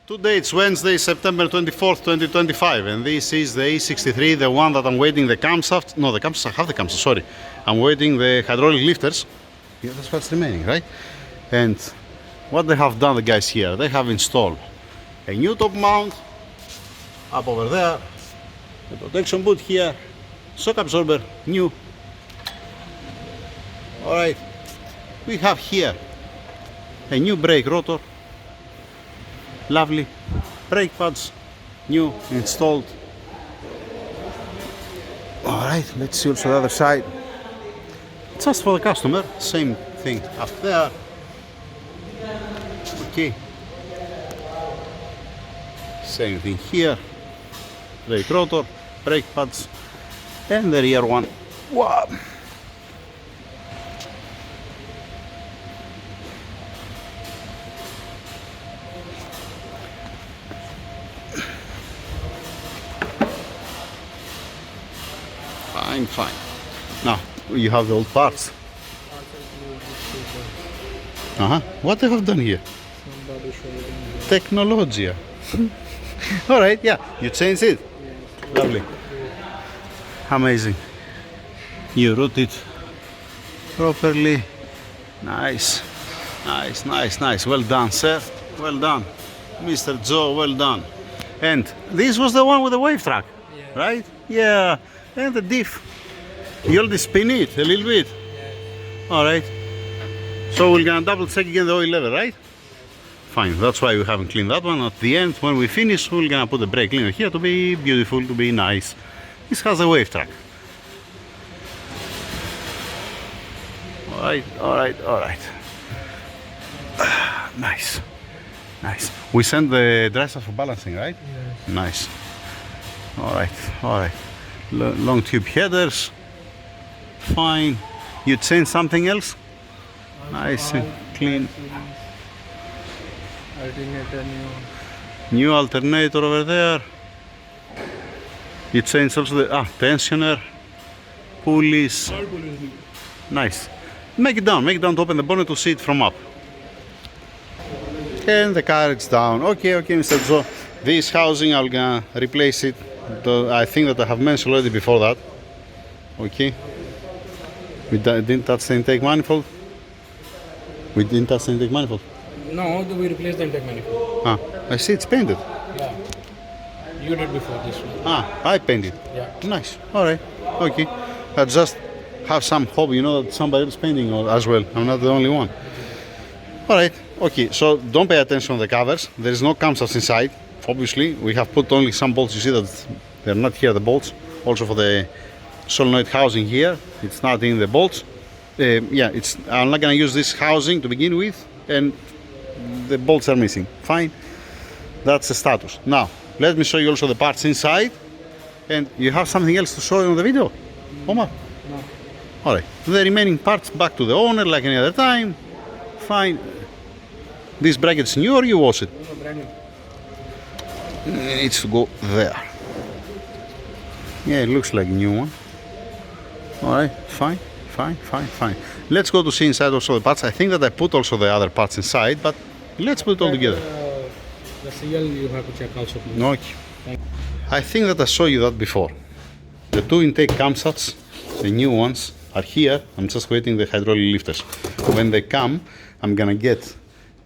Today it's Wednesday, September 24th, 2025, and this is the E63, the one that I'm waiting the camshaft. No, the camshaft, I have the camshaft, sorry. I'm waiting the hydraulic lifters. Yeah, that's what's remaining, right? And what they have done, the guys here, they have installed a new top mount up over there, the protection boot here, shock absorber, new. Alright, we have here a new brake rotor. Lovely brake pads, new, installed. Alright, let's see also the other side. Just for the customer, same thing up there. Okay. Same thing here. Brake rotor, brake pads, and the rear one. Wow. Fine. Now you have the old parts. What they have done here? Technology. All right, yeah. You changed it. Lovely. Amazing. You route it properly. Nice. Well done, sir. Well done, Mr. Joe. Well done. And this was the one with the wave track, right? Yeah. And the diff. You already spin it a little bit. Alright. So we're gonna double check again the oil level, right? Fine, that's why we haven't cleaned that one. At the end, when we finish, we're gonna put the brake cleaner here to be beautiful, to be nice. This has a wave track. Alright. Nice. We send the dressers for balancing, right? Yes. Nice. Alright. Long tube headers, fine. You change something else? Nice and clean. Alternator new alternator over there. You change also the tensioner, pulleys. Nice. Make it down to open the bonnet to see it from up. And the carriage down. Okay, Mr. Joe. This housing, I'm gonna replace it. I think that I have mentioned already before that. Okay. We didn't touch the intake manifold. No, we replaced the intake manifold. I see it's painted. Yeah. You did before this one. I painted. Yeah. Nice. Alright. Okay. I just have some hope, that somebody else painting as well. I'm not the only one. Alright. Okay. So don't pay attention to the covers. There is no camshafts inside. Obviously, we have put only some bolts. You see that they're not here, the bolts. Also for the solenoid housing here, it's not in the bolts. I'm not gonna use this housing to begin with, and the bolts are missing. Fine, that's the status. Now, let me show you also the parts inside, and you have something else to show you on the video, Omar? No. Alright, the remaining parts back to the owner like any other time. Fine. This bracket's new or you wash it? No, brand new. It needs to go there. Yeah, it looks like a new one. Alright, fine. Let's go to see inside also the parts. I think that I put also the other parts inside, but let's put it all together. The CL you have to check also, please. Okay. I think that I saw you that before. The two intake camshafts, the new ones, are here. I'm just waiting the hydraulic lifters. When they come, I'm gonna get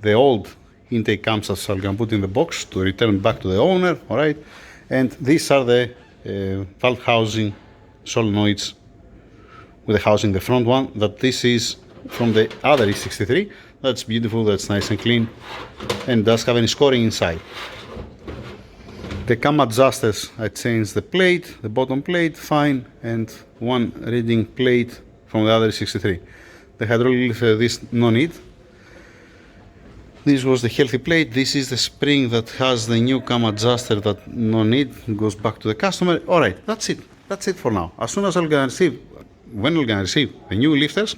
the old intake camshafts I'm gonna put in the box to return back to the owner, alright? And these are the valve housing solenoids with the housing, the front one, that this is from the other E63. That's beautiful, that's nice and clean, and does have any scoring inside. The cam adjusters, I changed the plate, the bottom plate, fine, and one reading plate from the other E63. The hydraulic lifter, this no need. This was the healthy plate. This is the spring that has the new cam adjuster that no need. It goes back to the customer. Alright, that's it. That's it for now. As soon as when I'm gonna receive the new lifters,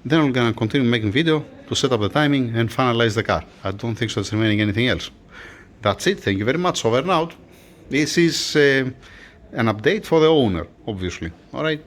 then I'm gonna continue making video to set up the timing and finalize the car. I don't think so there's remaining anything else. That's it. Thank you very much. Over and out. This is an update for the owner, obviously. Alright.